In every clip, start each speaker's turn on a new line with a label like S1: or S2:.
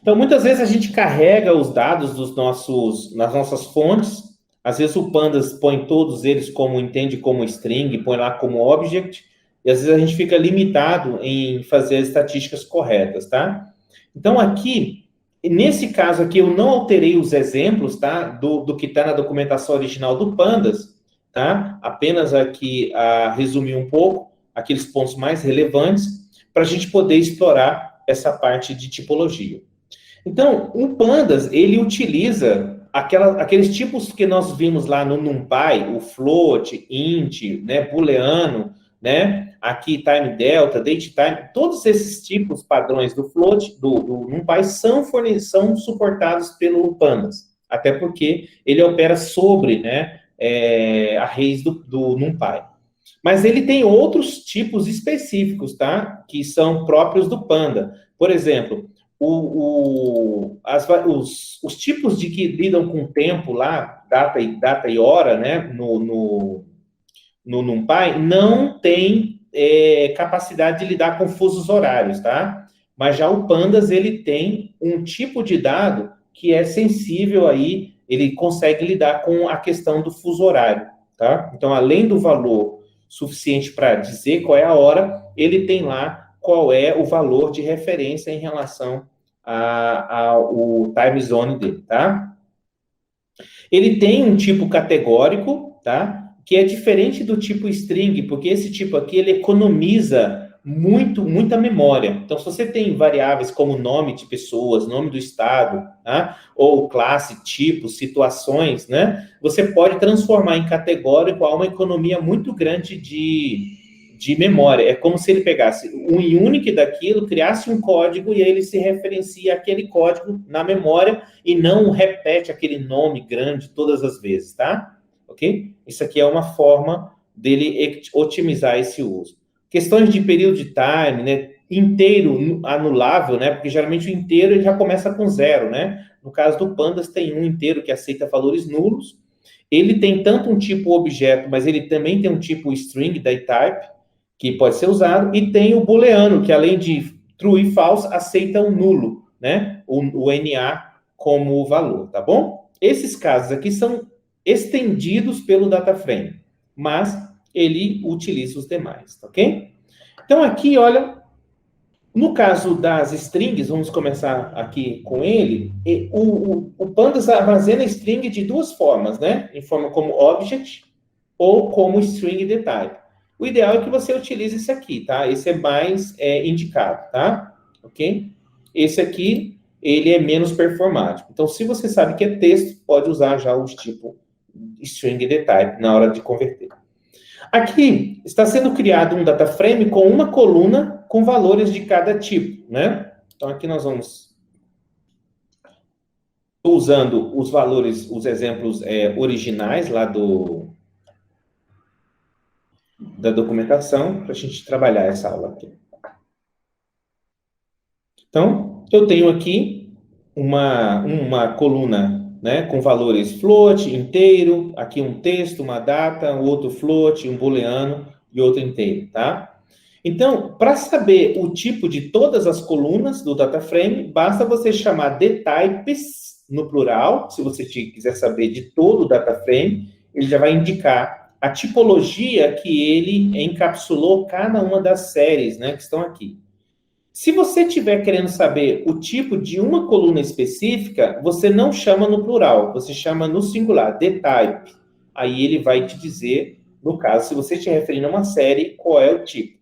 S1: Então, muitas vezes a gente carrega os dados nas nossas fontes. Às vezes o Pandas põe todos eles como entende como string, põe lá como object, e às vezes a gente fica limitado em fazer as estatísticas corretas, tá? Então, aqui, nesse caso aqui, eu não alterei os exemplos, tá? Do que está na documentação original do Pandas, tá? Apenas aqui resumir um pouco aqueles pontos mais relevantes para a gente poder explorar essa parte de tipologia. Então, o Pandas, ele utiliza aqueles tipos que nós vimos lá no NumPy, o float, int, né, booleano, né, aqui time delta, date time, todos esses tipos padrões do float, do NumPy, são suportados pelo Pandas, até porque ele opera sobre, né, a raiz do NumPy. Mas ele tem outros tipos específicos, tá, que são próprios do Panda. Por exemplo, os tipos de que lidam com tempo lá, data e hora, né, no NumPy, não tem capacidade de lidar com fusos horários, tá? Mas já o Pandas, ele tem um tipo de dado que é sensível aí, ele consegue lidar com a questão do fuso horário, tá? Então, além do valor suficiente para dizer qual é a hora, ele tem lá qual é o valor de referência em relação ao time zone dele, tá? Ele tem um tipo categórico, tá? Que é diferente do tipo string, porque esse tipo aqui, ele economiza muita memória. Então, se você tem variáveis como nome de pessoas, nome do estado, tá? Ou classe, tipo, situações, né? Você pode transformar em categórico a uma economia muito grande de memória. É como se ele pegasse um unique daquilo, criasse um código e aí ele se referencia àquele código na memória e não repete aquele nome grande todas as vezes, tá? Ok? Isso aqui é uma forma dele otimizar esse uso. Questões de período de time, né? Inteiro anulável, né? Porque geralmente o inteiro ele já começa com 0, né? No caso do Pandas, tem um inteiro que aceita valores nulos. Ele tem tanto um tipo objeto, mas ele também tem um tipo string, type, que pode ser usado, e tem o booleano, que além de true e false, aceita um nulo, né? O NA como valor, tá bom? Esses casos aqui são estendidos pelo DataFrame, mas ele utiliza os demais, ok? Então, aqui, olha, no caso das strings, vamos começar aqui com ele, o Pandas armazena string de duas formas, né? Em forma como object ou como string de type. O ideal é que você utilize esse aqui, tá? Esse é mais indicado, tá? Ok? Esse aqui, ele é menos performático. Então, se você sabe que é texto, pode usar já o tipo string de type na hora de converter. Aqui está sendo criado um data frame com uma coluna com valores de cada tipo, né? Então, aqui nós vamos usando os valores, os exemplos originais lá da documentação para a gente trabalhar essa aula aqui. Então, eu tenho aqui uma coluna, né, com valores float, inteiro, aqui um texto, uma data, outro float, um booleano e outro inteiro, tá? Então, para saber o tipo de todas as colunas do data frame, basta você chamar dtypes no plural, se você quiser saber de todo o data frame, ele já vai indicar a tipologia que ele encapsulou cada uma das séries, né, que estão aqui. Se você estiver querendo saber o tipo de uma coluna específica, você não chama no plural, você chama no singular, dtype. Aí ele vai te dizer, no caso, se você estiver referindo a uma série, qual é o tipo.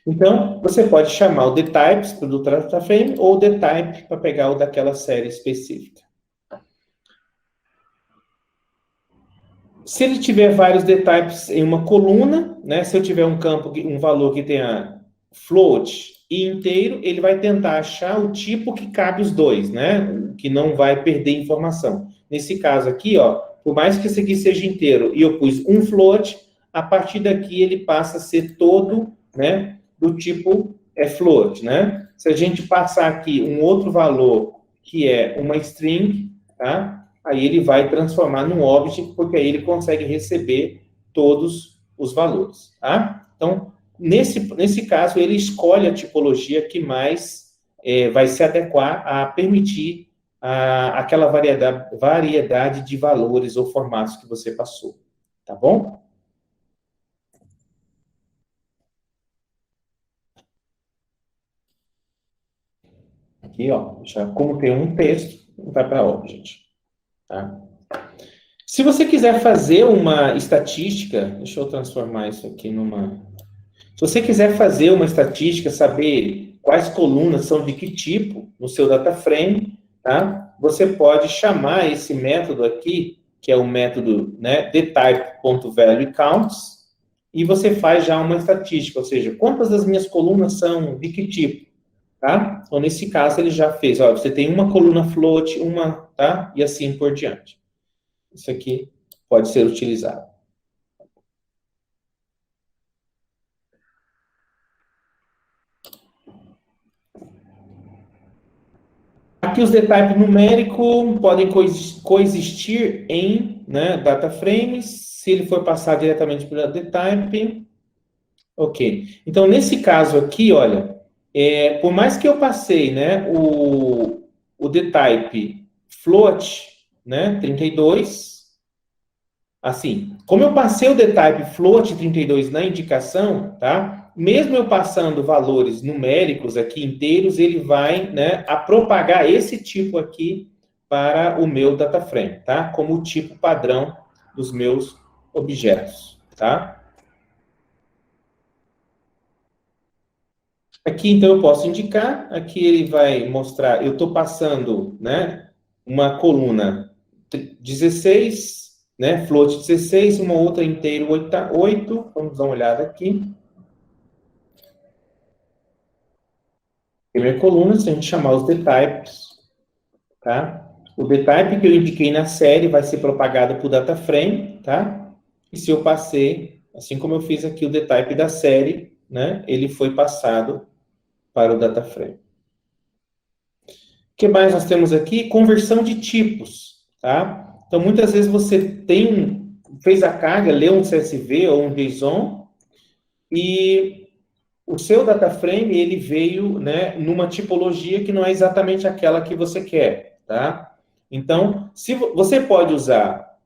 S1: Então, você pode chamar o dtypes do data frame ou o dtype para pegar o daquela série específica. Se ele tiver vários dtypes em uma coluna, né, se eu tiver um campo, um valor que tenha float e inteiro, ele vai tentar achar o tipo que cabe os dois, né, que não vai perder informação. Nesse caso aqui, ó, por mais que esse aqui seja inteiro e eu pus um float, a partir daqui ele passa a ser todo, né, do tipo float, né? Se a gente passar aqui um outro valor que é uma string, tá? Aí ele vai transformar num object, porque aí ele consegue receber todos os valores, tá? Então, nesse caso, ele escolhe a tipologia que mais vai se adequar a permitir aquela variedade de valores ou formatos que você passou. Tá bom? Aqui, ó, já como tem um texto, vai para Object. Tá? Se você quiser fazer uma estatística, deixa eu transformar isso aqui numa... Se você quiser fazer uma estatística, saber quais colunas são de que tipo no seu data frame, tá? Você pode chamar esse método aqui, que é o método, né, thetype.valueCounts, e você faz já uma estatística, ou seja, quantas das minhas colunas são de que tipo, tá? Então, nesse caso, ele já fez, ó, você tem uma coluna float, uma, tá? E assim por diante. Isso aqui pode ser utilizado. Aqui os detalhes numéricos podem coexistir em, né, data frames, se ele for passar diretamente pela dtype. Ok. Então, nesse caso aqui, olha, por mais que eu passei, né, o dtype float, né, 32, assim, como eu passei o dtype float 32 na indicação, tá? Mesmo eu passando valores numéricos aqui inteiros, ele vai, né, a propagar esse tipo aqui para o meu data frame, tá? Como o tipo padrão dos meus objetos, tá? Aqui, então, eu posso indicar, aqui ele vai mostrar, eu estou passando, né, uma coluna 16, né, float 16, uma outra inteiro 8, vamos dar uma olhada aqui. Primeira coluna, se a gente chamar os dtypes, tá? O dtype que eu indiquei na série vai ser propagado por data frame, tá? E se eu passei, assim como eu fiz aqui o dtype da série, né, ele foi passado para o data frame. O que mais nós temos aqui? Conversão de tipos, tá? Então, muitas vezes você fez a carga, leu um CSV ou um JSON, e o seu data frame, ele veio, né, numa tipologia que não é exatamente aquela que você quer, tá? Então, se você pode usar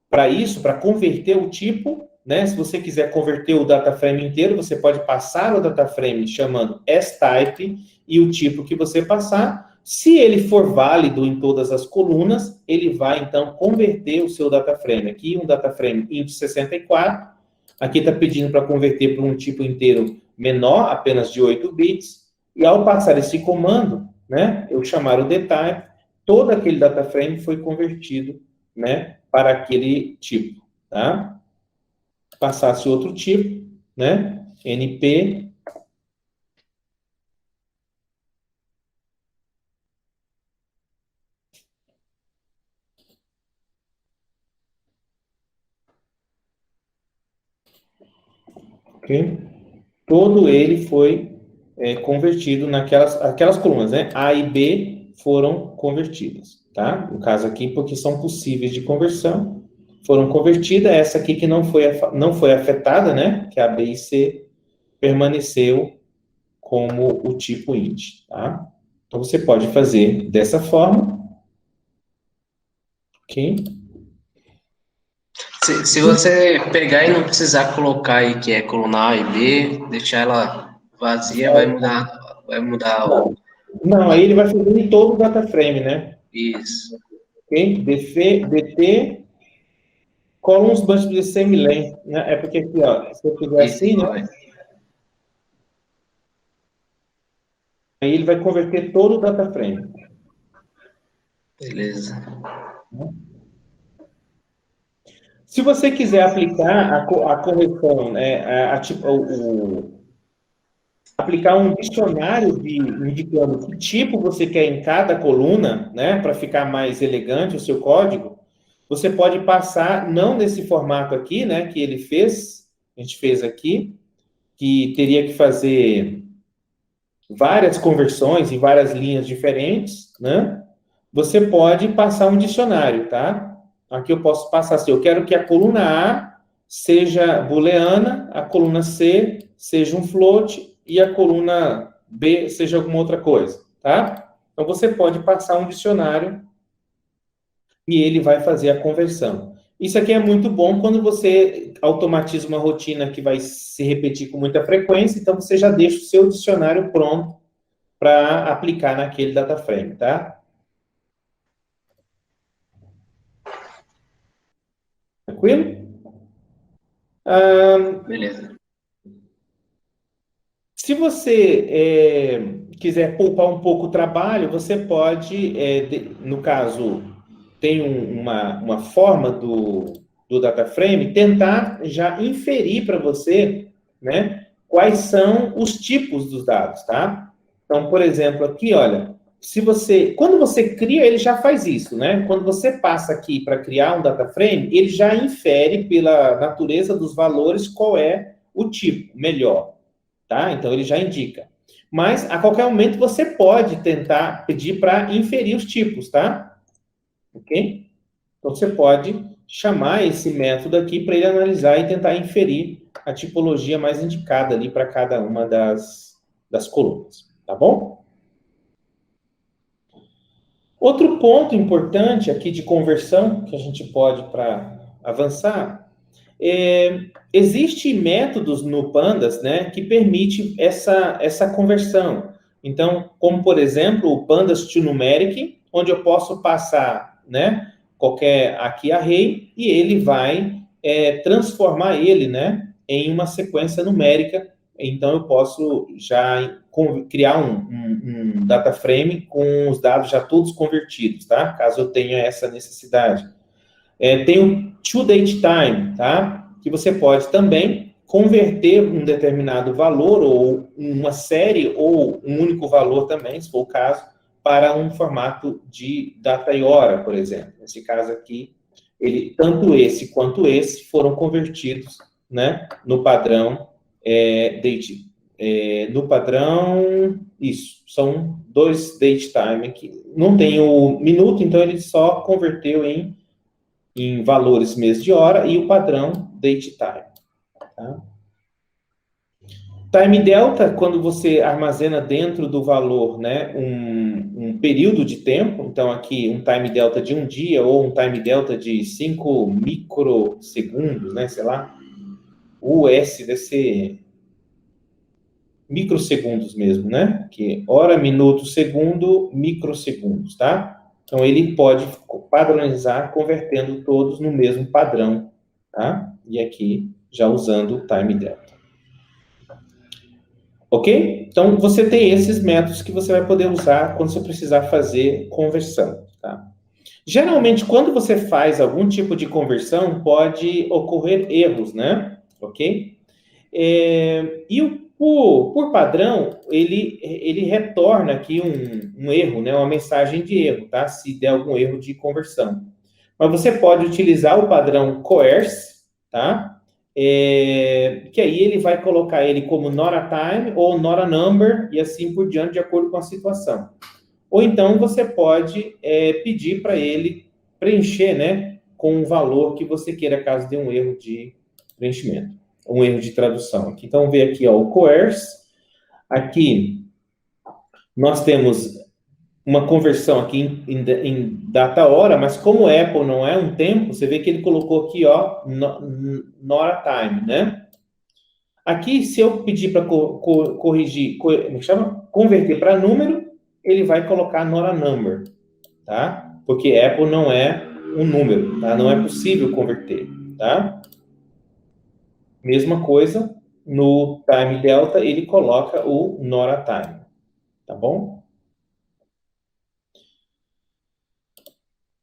S1: para isso, para converter o tipo, né? Se você quiser converter o data frame inteiro, você pode passar o data frame chamando S-type e o tipo que você passar. Se ele for válido em todas as colunas, ele vai, então, converter o seu data frame. Aqui, um data frame int 64. Aqui está pedindo para converter para um tipo inteiro menor, apenas de 8 bits. E ao passar esse comando, né, eu chamar o dtype, todo aquele data frame foi convertido, né, para aquele tipo, tá? Passasse outro tipo, né, NP. Ok? Todo ele foi convertido aquelas colunas, né? A e B foram convertidas, tá? No caso aqui, porque são possíveis de conversão, foram convertidas. Essa aqui que não foi afetada, né? Que é a B e C, permaneceu como o tipo int, tá? Então, você pode fazer dessa forma, ok?
S2: Se você pegar e não precisar colocar aí que é coluna A e B, deixar ela vazia, vai mudar o...
S1: Não, aí ele vai fazer em todo o data frame, né?
S2: Isso.
S1: Ok? DT, columns must be the same length, né? É porque aqui, ó, se eu fizer
S2: Isso,
S1: assim,
S2: vai.
S1: né? Aí ele vai converter todo o data frame.
S2: Beleza.
S1: Se você quiser aplicar a correção, né, aplicar um dicionário indicando que tipo você quer em cada coluna, né, para ficar mais elegante o seu código, você pode passar, não nesse formato aqui, né, que ele fez, a gente fez aqui, que teria que fazer várias conversões em várias linhas diferentes, né? Você pode passar um dicionário, tá? Aqui eu posso passar assim, eu quero que a coluna A seja booleana, a coluna C seja um float e a coluna B seja alguma outra coisa. tá? Então, você pode passar um dicionário e ele vai fazer a conversão. Isso aqui é muito bom quando você automatiza uma rotina que vai se repetir com muita frequência, então você já deixa o seu dicionário pronto para aplicar naquele data frame, tá? Tranquilo?
S2: Beleza.
S1: Se você quiser poupar um pouco o trabalho, você pode, no caso, tem uma forma do data frame, tentar já inferir para você, né, quais são os tipos dos dados, tá? Então, por exemplo, aqui, olha, quando você cria, ele já faz isso, né? Quando você passa aqui para criar um data frame, ele já infere pela natureza dos valores qual é o tipo melhor, tá? Então, ele já indica. Mas, a qualquer momento, você pode tentar pedir para inferir os tipos, tá? Ok? Então, você pode chamar esse método aqui para ele analisar e tentar inferir a tipologia mais indicada ali para cada uma das colunas, tá bom? Outro ponto importante aqui de conversão, que a gente pode para avançar, existe métodos no Pandas, né, que permite essa conversão. Então, como por exemplo, o Pandas to Numeric, onde eu posso passar, né, qualquer aqui array e ele vai transformar ele, né, em uma sequência numérica. Então, eu posso já criar um data frame com os dados já todos convertidos, tá? Caso eu tenha essa necessidade. Tem o toDateTime, tá? Que você pode também converter um determinado valor, ou uma série, ou um único valor também, se for o caso, para um formato de data e hora, por exemplo. Nesse caso aqui, tanto esse quanto esse foram convertidos, né, no padrão date. No padrão, isso, são dois datetime aqui. Não tem o minuto, então ele só converteu em valores mês de hora e o padrão date time. Tá? Time delta, quando você armazena dentro do valor, né, um período de tempo, então aqui um time delta de um dia ou um time delta de 5 microsegundos, né, sei lá, US deve ser microsegundos mesmo, né, que hora, minuto, segundo, microsegundos, tá? Então ele pode padronizar convertendo todos no mesmo padrão, tá? E aqui já usando o time delta. Ok? Então, você tem esses métodos que você vai poder usar quando você precisar fazer conversão, tá? Geralmente, quando você faz algum tipo de conversão, pode ocorrer erros, né? Ok? Por padrão, ele retorna aqui um erro, né? Uma mensagem de erro, tá? Se der algum erro de conversão. Mas você pode utilizar o padrão coerce, tá? Que aí ele vai colocar ele como not a time ou not a number e assim por diante, de acordo com a situação. Ou então você pode pedir para ele preencher, né, com um valor que você queira, caso dê um erro de preenchimento, um erro de tradução. Então, vamos ver aqui, ó, o coerce. Aqui nós temos uma conversão aqui em data hora, mas como o Apple não é um tempo, você vê que ele colocou aqui, ó, not a time, né? Aqui, se eu pedir para corrigir, converter para número, ele vai colocar not a number, tá? Porque Apple não é um número, tá? Não é possível converter, tá? Mesma coisa, no time delta, ele coloca o not a time, tá bom?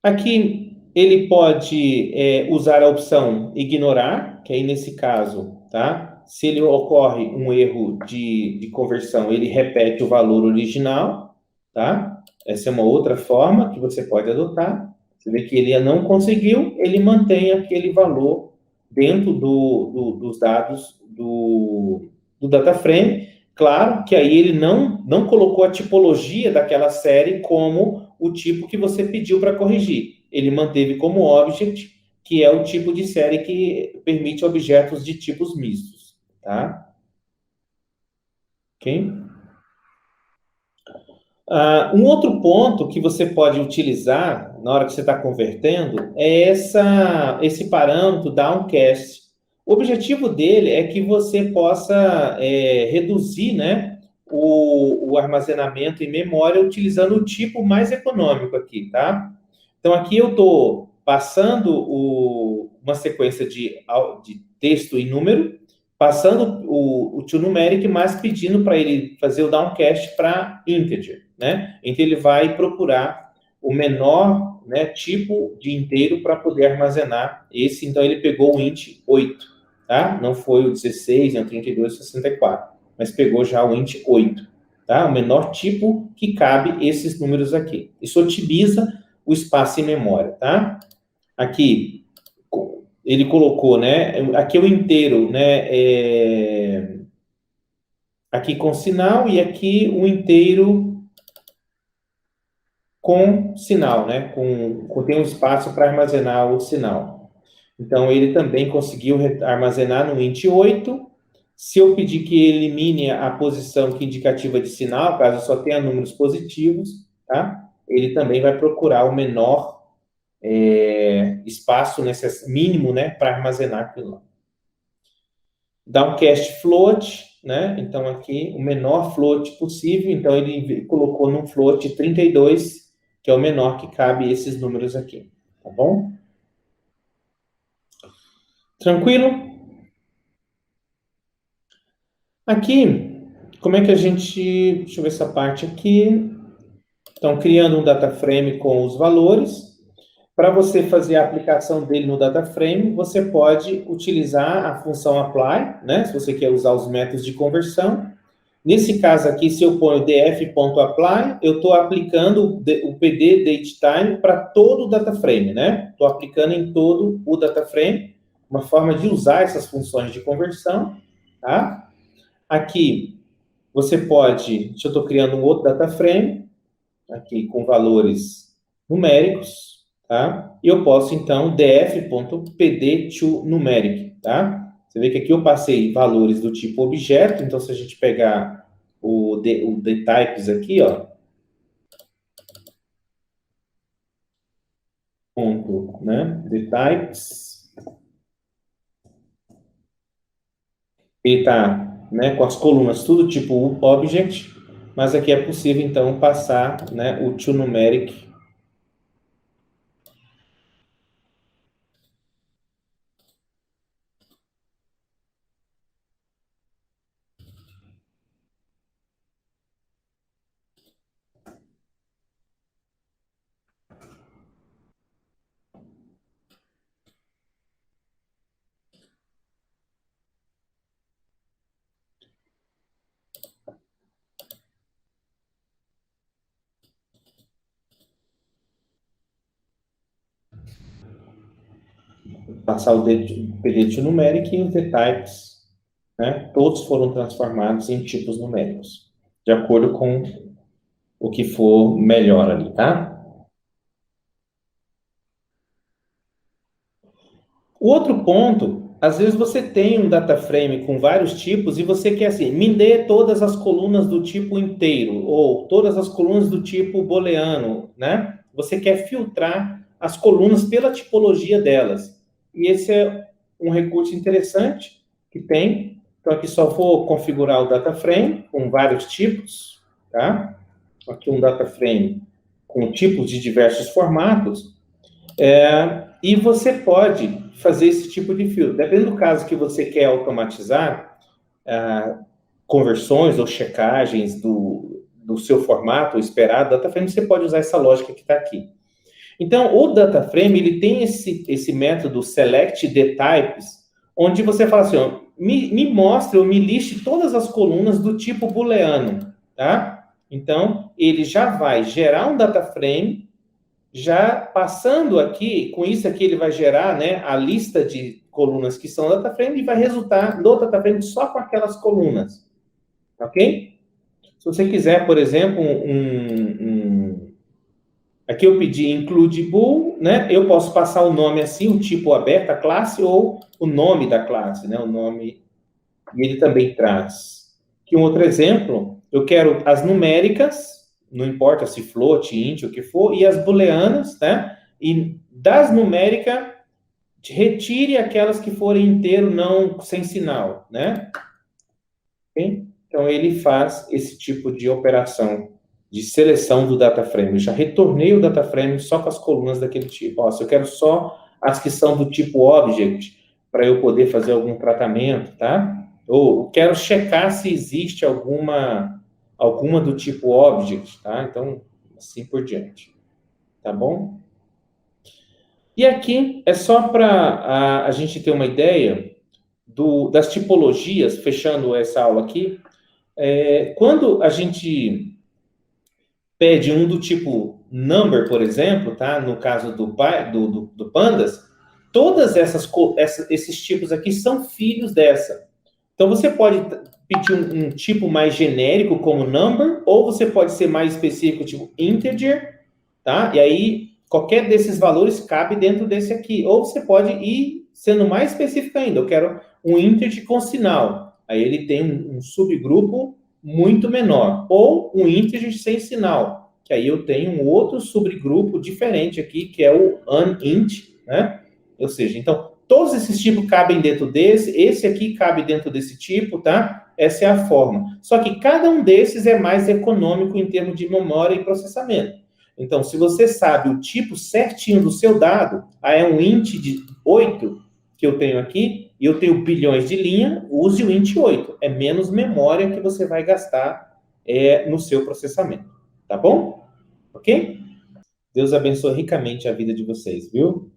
S1: Aqui ele pode usar a opção ignorar, que aí nesse caso, tá? Se ele ocorre um erro de conversão, ele repete o valor original, tá? Essa é uma outra forma que você pode adotar. Você vê que ele não conseguiu, ele mantém aquele valor dentro dos dados do data frame. Claro que aí ele não colocou a tipologia daquela série como o tipo que você pediu para corrigir. Ele manteve como object, que é o tipo de série que permite objetos de tipos mistos, tá? Ok? Um outro ponto que você pode utilizar na hora que você está convertendo é esse parâmetro downcast. O objetivo dele é que você possa reduzir, né, o armazenamento em memória utilizando o tipo mais econômico aqui, tá? Então, aqui eu estou passando uma sequência de texto e número, passando o ToNumeric, mas pedindo para ele fazer o downcast para integer, né? Então, ele vai procurar o menor, né, tipo de inteiro para poder armazenar esse. Então, ele pegou o int 8, tá? Não foi o 16, nem o 32, 64, mas pegou já o int 8, tá? O menor tipo que cabe esses números aqui. Isso otimiza o espaço em memória, tá? Aqui, ele colocou, né? Aqui é o inteiro, né? Aqui com sinal e aqui o inteiro com sinal, né? Tem um espaço para armazenar o sinal. Então, ele também conseguiu armazenar no int 8. Se eu pedir que elimine a posição que indicativa de sinal, caso só tenha números positivos, tá? Ele também vai procurar o menor espaço mínimo, né, para armazenar aquilo lá. Downcast float, né? Então, aqui, o menor float possível. Então, ele colocou num float 32, que é o menor que cabe esses números aqui. Tá bom? Tranquilo? Aqui, como é que a gente... Deixa eu ver essa parte aqui. Então, criando um data frame com os valores. Para você fazer a aplicação dele no data frame, você pode utilizar a função apply, né? Se você quer usar os métodos de conversão. Nesse caso aqui, se eu ponho df.apply, eu estou aplicando o PD datetime para todo o data frame, né? Estou aplicando em todo o data frame, uma forma de usar essas funções de conversão, tá? Aqui, você pode... Deixa eu estou criando um outro data frame, aqui com valores numéricos, tá? E eu posso, então, df.pd2numeric, tá? Você vê que aqui eu passei valores do tipo objeto, então se a gente pegar o dtypes aqui, ó, ponto, né? Dtypes, ele tá, né, com as colunas tudo tipo object, mas aqui é possível, então, passar, né, o ToNumeric. Passar o PD numeric e os dtypes, né? Todos foram transformados em tipos numéricos, de acordo com o que for melhor ali, tá? O outro ponto, às vezes você tem um data frame com vários tipos e você quer assim, me dê todas as colunas do tipo inteiro, ou todas as colunas do tipo booleano, né? Você quer filtrar as colunas pela tipologia delas. E esse é um recurso interessante que tem. Então, aqui só vou configurar o data frame com vários tipos, tá? Aqui um data frame com tipos de diversos formatos. E você pode fazer esse tipo de filtro. Dependendo do caso que você quer automatizar, conversões ou checagens do seu formato esperado, data frame, você pode usar essa lógica que está aqui. Então, o data frame, ele tem esse método select the types, onde você fala assim, ó, me mostre ou me liste todas as colunas do tipo booleano, tá? Então, ele já vai gerar um data frame, já passando aqui, com isso aqui ele vai gerar, né, a lista de colunas que são data frame e vai resultar no data frame só com aquelas colunas, ok? Se você quiser, por exemplo, aqui eu pedi include bool, né? Eu posso passar o nome assim, o tipo aberto, a classe, ou o nome da classe, né? O nome, e ele também traz. Aqui um outro exemplo, eu quero as numéricas, não importa se float, int, o que for, e as booleanas, né? E das numéricas, retire aquelas que forem inteiro, não sem sinal, né? Okay? Então, ele faz esse tipo de operação de seleção do data frame. Eu já retornei o data frame só com as colunas daquele tipo. Ó, se eu quero só as que são do tipo object, para eu poder fazer algum tratamento, tá? Ou quero checar se existe alguma do tipo object, tá? Então, assim por diante. Tá bom? E aqui é só para a gente ter uma ideia das tipologias, fechando essa aula aqui. Quando a gente pede um do tipo number, por exemplo, tá? No caso do Pandas, todas esses tipos aqui são filhos dessa. Então, você pode pedir um tipo mais genérico, como number, ou você pode ser mais específico, tipo integer, tá? E aí, qualquer desses valores cabe dentro desse aqui. Ou você pode ir sendo mais específico ainda. Eu quero um integer com sinal. Aí ele tem um subgrupo muito menor. Ou um integer sem sinal, que aí eu tenho um outro subgrupo diferente aqui, que é o unint, né? Ou seja, então, todos esses tipos cabem dentro desse, esse aqui cabe dentro desse tipo, tá? Essa é a forma. Só que cada um desses é mais econômico em termos de memória e processamento. Então, se você sabe o tipo certinho do seu dado, é um int de 8 que eu tenho aqui, e eu tenho bilhões de linha, use o int 8. É menos memória que você vai gastar no seu processamento. Tá bom? Ok? Deus abençoe ricamente a vida de vocês, viu?